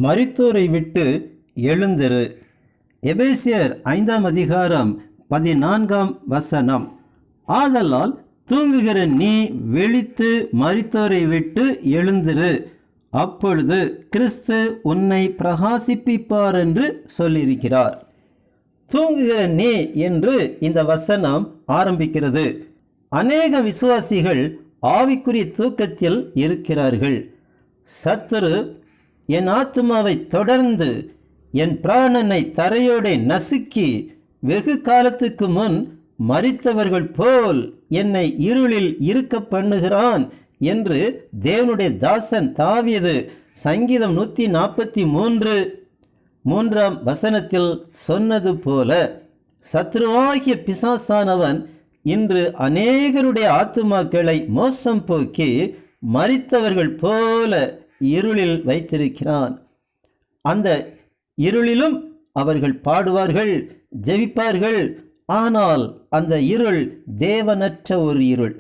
மரித்தோரை விட்டு எழுந்திரு. எபேசியர் 5ஆம் அதிகாரம் 14ஆம் வசனம். ஆதலால் தூங்குகிற நீ விழித்து மரித்தோரை விட்டு எழுந்திரு, அப்பொழுது கிறிஸ்து உன்னை பிரகாசிப்பிப்பார் என்று சொல்லியிருக்கிறார். தூங்குகிற நீ என்று இந்த வசனம் ஆரம்பிக்கிறது. அநேக விசுவாசிகள் ஆவிக்குரிய தூக்கத்தில் இருக்கிறார்கள். சத்துரு என் ஆத்துமாவை தொடர்ந்து என் பிராணனை தரையோடு நசுக்கி வெகு காலத்துக்கு முன் மரித்தவர்கள் போல் என்னை இருளில் இருக்க பண்ணுகிறான் என்று தேவனுடைய தாசன் தாவீது சங்கீதம் 143:3ஆம் வசனத்தில் சொன்னது போல, சத்ருவாகிய பிசாசானவன் இன்று அநேகருடைய ஆத்துமாக்களை மோசம் போக்கி மரித்தவர்கள் போல இருளில் வைத்திருக்கிறான். அந்த இருளிலும் அவர்கள் பாடுவார்கள், ஜெபிப்பார்கள். ஆனால் அந்த இருள் தேவனற்ற ஒரு இருள்.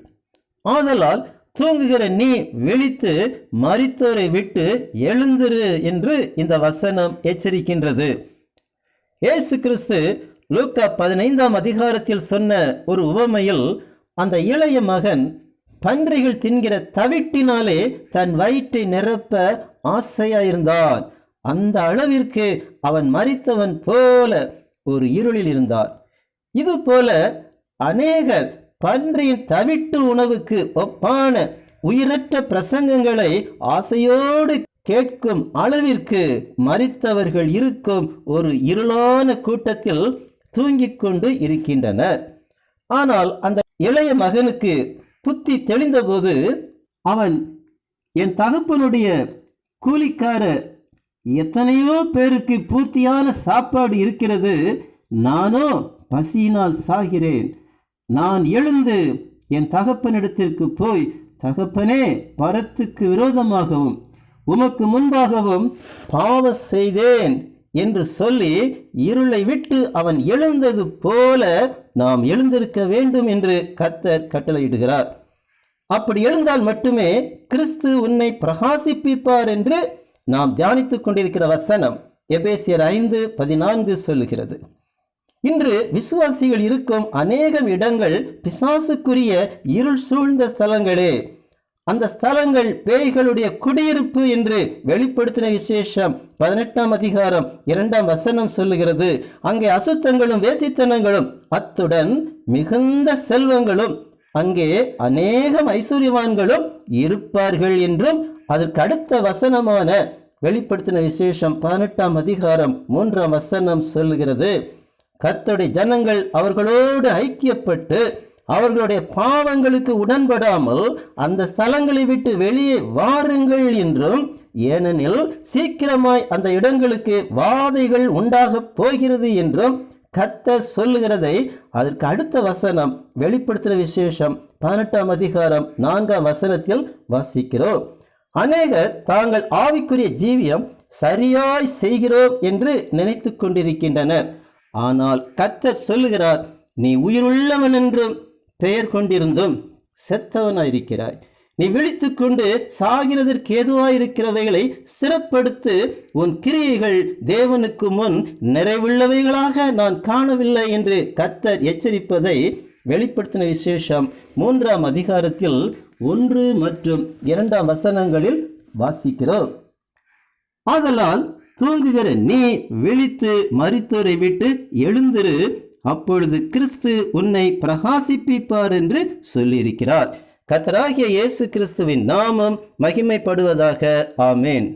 ஆதலால் தூங்குகிற நீ விழித்து மரித்தோரை விட்டு எழுந்திரு என்று இந்த வசனம் எச்சரிக்கின்றது. இயேசு கிறிஸ்து லூக்கா 15ஆம் அதிகாரத்தில் சொன்ன ஒரு உவமையில் அந்த இளைய மகன் பன்றிகள் தின்கிற தவிட்டினாலே தன் வயிற்றை நிரப்ப ஆசையாயிருந்தான். அந்த அளவிற்கு அவன் மரித்தவன் போல ஒரு இருளில் இருந்தான். இது போல அநேகர் பன்றியின் தவிட்டு உணவுக்கு ஒப்பான உயிரற்ற பிரசங்கங்களை ஆசையோடு கேட்கும் அளவிற்கு மரித்தவர்கள் இருக்கும் ஒரு இருளான கூட்டத்தில் தூங்கிக் கொண்டு இருக்கின்றனர். ஆனால் அந்த இளைய மகனுக்கு புத்தி தெளிந்தபோது அவன், என் தகப்பனுடைய கூலிக்கார எத்தனையோ பேருக்கு பூர்த்தியான சாப்பாடு இருக்கிறது, நானோ பசியினால் சாகிறேன். நான் எழுந்து என் தகப்பனிடத்திற்கு போய், தகப்பனே, பரத்துக்கு விரோதமாகவும் உமக்கு முன்பாகவும் பாவம் செய்தேன் என்று சொல்லி இருளை விட்டு அவன் எழுந்தது போல நாம் எழுந்திருக்க வேண்டும் என்று கர்த்தர் கட்டளையிடுகிறார். அப்படி எழுந்தால் மட்டுமே கிறிஸ்து உன்னை பிரகாசிப்பிப்பார் என்று நாம் தியானித்துக் கொண்டிருக்கிற வசனம் எபேசியர் 5:14 சொல்லுகிறது. இன்று விசுவாசிகள் இருக்கும் அநேகம் இடங்கள் பிசாசுக்குரிய இருள் சூழ்ந்த ஸ்தலங்களே. அந்த ஸ்தலங்கள் பேய்களுடைய குடியிருப்பு என்று வெளிப்படுத்தின விசேஷம் 18ஆம் அதிகாரம் 2ஆம் வசனம் சொல்லுகிறது. அங்கே அசுத்தங்களும் வேசித்தனங்களும் அத்துடன் மிகுந்த செல்வங்களும் அங்கே அநேகம் ஐஸ்வர்யவான்களும் இருப்பார்கள் என்றும் அதற்கு அடுத்த வசனமான வெளிப்படுத்தின விசேஷம் 18ஆம் அதிகாரம் 3ஆம் வசனம் சொல்லுகிறது. கர்த்தருடைய ஜனங்கள் அவர்களோடு ஐக்கியப்பட்டு அவர்களுடைய பாவங்களுக்கு உடன்படாமல் அந்த ஸ்தலங்களை விட்டு வெளியே வாருங்கள் என்றும், ஏனெனில் சீக்கிரமாய் அந்த இடங்களுக்கு வாதைகள் உண்டாக போகிறது என்றும் கர்த்தர் சொல்லுகிறதை அதற்கு அடுத்த வசனம் வெளிப்படுத்தின விசேஷம் 18ஆம் அதிகாரம் 4ஆம் வசனத்தில் வாசிக்கிறோம். அநேகர் தாங்கள் ஆவிக்குரிய ஜீவியம் சரியாய் செய்கிறோம் என்று நினைத்து கொண்டிருக்கின்றனர். ஆனால் கர்த்தர் சொல்லுகிறார், நீ உயிருள்ளவன் என்றும் பெயர் கொண்டிருந்தும் செத்தவனாயிருக்கிறாய். நீ விழித்து கொண்டு சாகிறதற்கு ஏதுவாயிருக்கிறவைகளை சிறப்படுத்து, உன் கிரியைகள் தேவனுக்கு முன் நிறைவுள்ளவைகளாக நான் காணவில்லை என்று கர்த்தர் எச்சரிப்பதை வெளிப்படுத்தின விசேஷம் 3ஆம் அதிகாரத்தில் 1 மற்றும் 2ஆம் வசனங்களில் வாசிக்கிறோம். ஆதலால் தூங்குகிற நீ விழித்து மரித்தோரை விட்டு எழுந்திரு, அப்பொழுது கிறிஸ்து உன்னை பிரகாசிப்பிப்பார் என்று சொல்லியிருக்கிறார். கர்த்தராகிய இயேசு கிறிஸ்துவின் நாமம் மகிமைப்படுவதாக. ஆமேன்.